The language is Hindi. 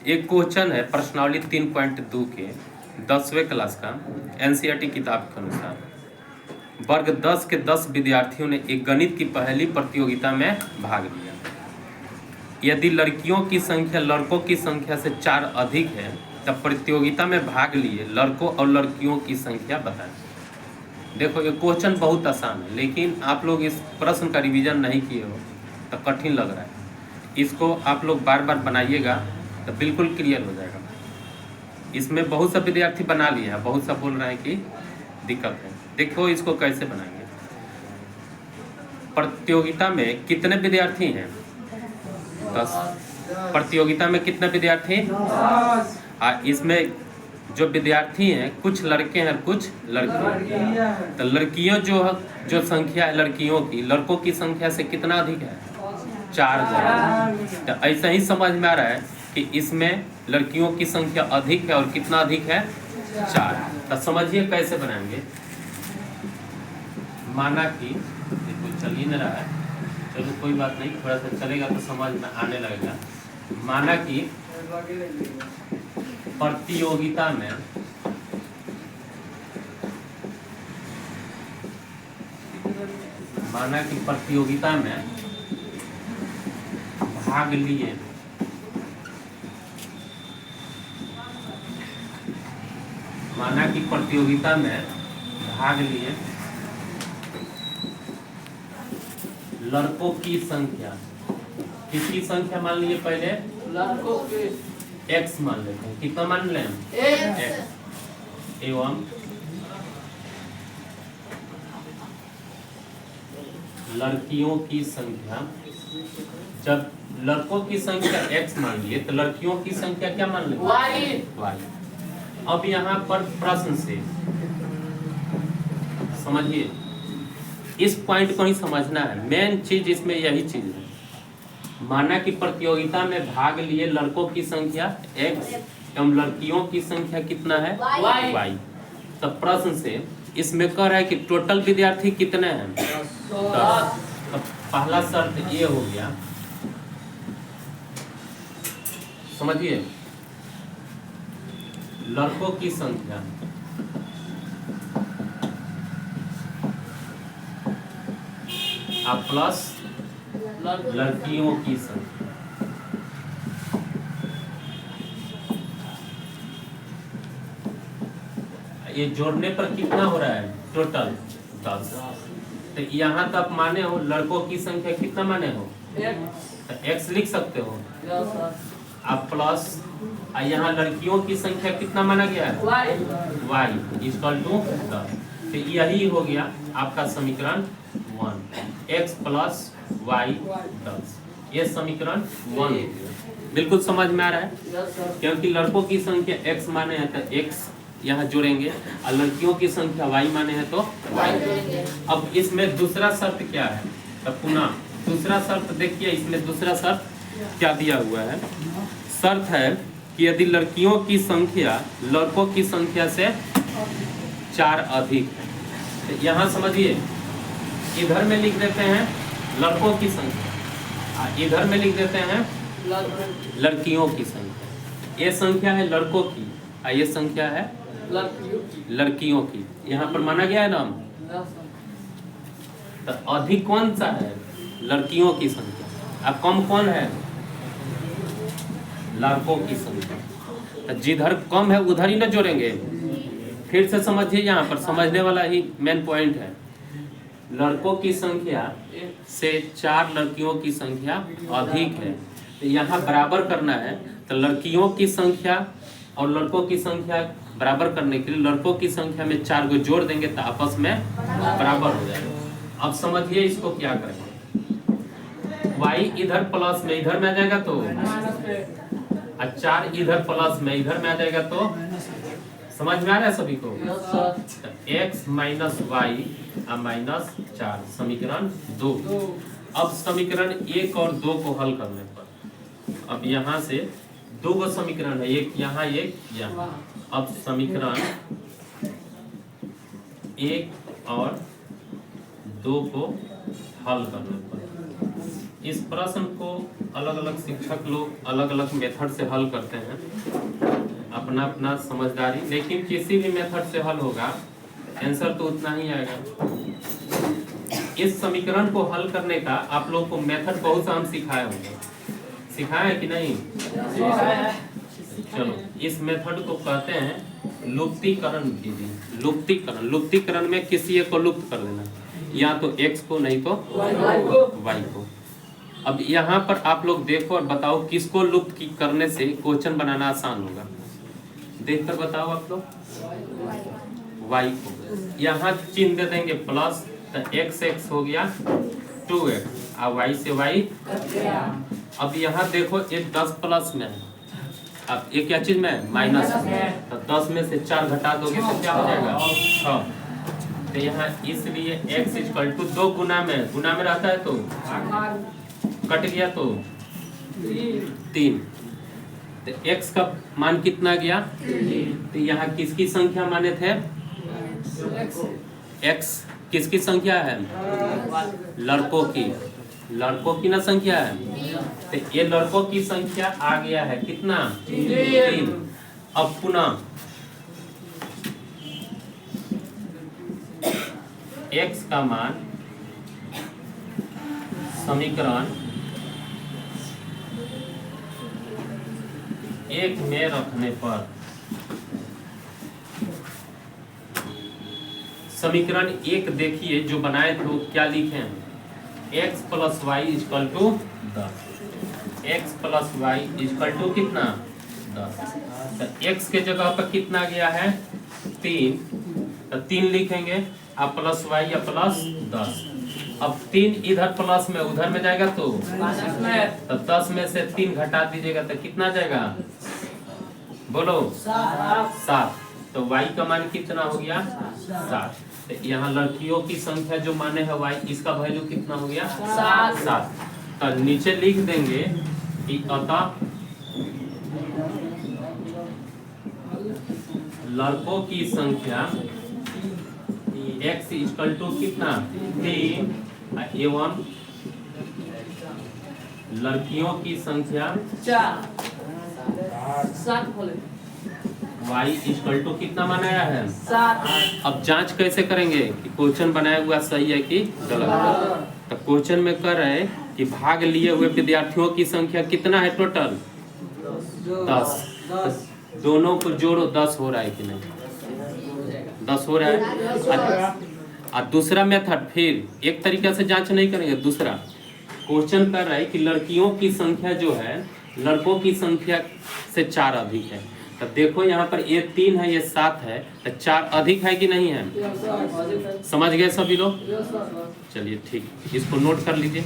एक क्वेश्चन है प्रश्नावली 3.2 के 10वें क्लास का एनसीईआरटी किताब के अनुसार। वर्ग 10 के 10 विद्यार्थियों ने एक गणित की पहली प्रतियोगिता में भाग लिया। यदि लड़कियों की संख्या लड़कों की संख्या से 4 अधिक है तब प्रतियोगिता में भाग लिए लड़कों और लड़कियों की संख्या बताएं। देखो ये क्वेश्चन बहुत आसान है, लेकिन आप लोग इस प्रश्न का रिवीजन नहीं किए हो तो कठिन लग रहा है। इसको आप लोग बार बार बनाइएगा तो बिल्कुल क्लियर हो जाएगा। इसमें बहुत सा विद्यार्थी बना लिए हैं, बहुत सा बोल रहे हैं कि दिक्कत है। देखो इसको कैसे बनाएंगे। प्रतियोगिता में कितने विद्यार्थी हैं? 10। प्रतियोगिता में कितने विद्यार्थी? 10। इसमें जो विद्यार्थी हैं कुछ लड़के हैं कुछ लड़कियां। तो लड़कियों जो संख्या है लड़कियों की लड़कों की संख्या से कितना अधिक है? 4 ज्यादा। तो ऐसा ही समझ में आ रहा है कि इसमें लड़कियों की संख्या अधिक है और कितना अधिक है? 4। तो समझिए कैसे बनाएंगे। माना कि देखो चल ही नहीं रहा है, चलो कोई बात नहीं, थोड़ा सा चलेगा तो समझ में आने लगेगा। माना कि प्रतियोगिता में भाग लिए लड़कों की संख्या, किसकी संख्या मान लीजिए पहले? लड़कों के x मान लेते हैं। कितना मान लें? x। एवं लड़कियों की संख्या, जब लड़कों की संख्या x मान लिए तो लड़कियों की संख्या क्या मान लें? y। अब यहाँ पर प्रश्न से समझिए, इस पॉइंट को ही समझना है। मेन चीज इसमें यही चीज है। माना कि प्रतियोगिता में भाग लिए लड़कों की संख्या x एवं लड़कियों की संख्या कितना है? y। तो प्रश्न से इसमें कह रहा है कि टोटल विद्यार्थी कितने हैं? 10। तो पहला शर्त ये हो गया, समझिए, लड़कों की संख्या प्लस लड़कियों की संख्या। ये जोड़ने पर कितना हो रहा है? टोटल 10। तो यहाँ तक माने हो लड़कों की संख्या कितना माने हो? तो x लिख सकते हो आप, प्लस यहाँ लड़कियों की संख्या कितना माना गया है? y equal to 10। तो यही हो गया आपका समीकरण 1, x प्लस y 10। ये समीकरण 1 बिल्कुल समझ में आ रहा है, क्योंकि लड़कों की संख्या x माने हैं तो x यहाँ जोड़ेंगे और लड़कियों की संख्या y माने हैं तो y। अब इसमें दूसरा शर्त क्या है? तो पुनः दूसरा शर्त देखिए, इसमें दूसरा शर्त क्या दिया हुआ है? शर्त है कि यदि लड़कियों की संख्या लड़कों की संख्या से 4 अधिक है। तो यहाँ समझिए, इधर में लिख देते हैं लड़कों की संख्या, इधर में लिख देते हैं लड़कियों की संख्या। ये संख्या है लड़कों की और ये संख्या है लड़कियों की। यहाँ पर माना गया है नाम। तो अधिक कौन सा है? लड़कियों की संख्या। अब कम कौन है? लड़कों की संख्या। तो जिधर कम है उधर ही ना जोड़ेंगे। फिर से समझिए, यहाँ पर समझने वाला ही मेन पॉइंट है। लड़कों की संख्या से 4 लड़कियों की संख्या अधिक है, तो यहाँ बराबर करना है। तो लड़कियों की संख्या और लड़कों की संख्या बराबर करने के लिए लड़कों की संख्या में 4 को जोड़ देंगे तो आपस में बराबर हो जाएगा। अब समझिए इसको क्या करेंगे। y इधर प्लस में इधर में आ जाएगा तो 4 इधर प्लस में इधर में आ जाएगा तो समझ में आ रहा है सभी को? x माइनस वाई माइनस 4 समीकरण 2। अब समीकरण 1 और 2 को हल करने पर अब यहाँ से 2 को समीकरण है, एक यहाँ एक यहाँ। अब समीकरण 1 और 2 को हल करने पर इस प्रश्न को अलग अलग शिक्षक लोग अलग अलग मेथड से हल करते हैं, अपना अपना समझदारी, लेकिन किसी भी मेथड से हल होगा आंसर तो उतना ही आएगा। इस समीकरण को हल करने का आप लोगों को मेथड बहुत सा हम सिखाए होंगे, सिखाए है कि नहीं? चलो, इस मेथड को कहते हैं लुप्तीकरण विधि। लुप्तीकरण, लुप्तीकरण में किसी एक को लुप्त कर देना, या तो x को नहीं तो y को। अब यहाँ पर आप लोग देखो और बताओ किसको लुप्त करने से क्वेश्चन बनाना आसान होगा, देखकर बताओ आप लोग। y को यहाँ चिन्ह दे देंगे प्लस, तो x हो गया 2x और y से y। अब यहाँ देखो एक 10 प्लस में है, अब ये क्या चीज में माइनस, तो 10 में से 4 घटा दोगे तो क्या हो जाएगा 6। तो यहाँ इसलिए x इक्वल टू 2 गुना में रहता है तो कट गया तो 3, तो x का मान कितना गया? तो यहाँ किसकी संख्या माने थे? x किसकी संख्या है? लड़कों की ना संख्या है। तो ये लड़कों की संख्या आ गया है कितना? 3। अब पुनः x का मान समीकरण 1 में रखने पर, समीकरण 1 देखिए जो बनाए थे वो क्या लिखे हैं? x plus y equal to 10, x plus y equal to कितना? 10। तो x के जगह पर कितना गया है? 3, तो 3 लिखेंगे, अब प्लस वाई या प्लस 10। अब 3 इधर प्लस में उधर में जाएगा तो 10 में से 3 घटा दीजिएगा तो कितना जाएगा? बोलो 7। तो y का मान कितना हो गया? 7। तो यहाँ लड़कियों की संख्या जो माने है y, इसका वैल्यू कितना हो गया? 7। तो नीचे लिख देंगे कि अतः लड़कों की संख्या x इक्वल टू कितना? 3 एवं लड़कियों की संख्या 7 y इक्वल टू कितना बनाया है? 7। अब जांच कैसे करेंगे कि क्वेश्चन बनाया हुआ सही है कि गलत? तो क्वेश्चन में कर रहे हैं कि भाग लिए हुए विद्यार्थियों की संख्या कितना है टोटल? 10। दोनों को जोड़ो, 10 हो रहा है कि नहीं? 10 हो रहा है। और दूसरा मेथड फिर एक तरीके से जांच नहीं करेंगे, दूसरा क्वेश्चन कर रहा है कि लड़कियों की संख्या जो है लड़कों की संख्या से 4 अधिक है। तो देखो यहाँ पर ये 3 है, ये 7 है, तो 4 अधिक है कि नहीं है? समझ गए सभी लोग? चलिए ठीक, इसको नोट कर लीजिए।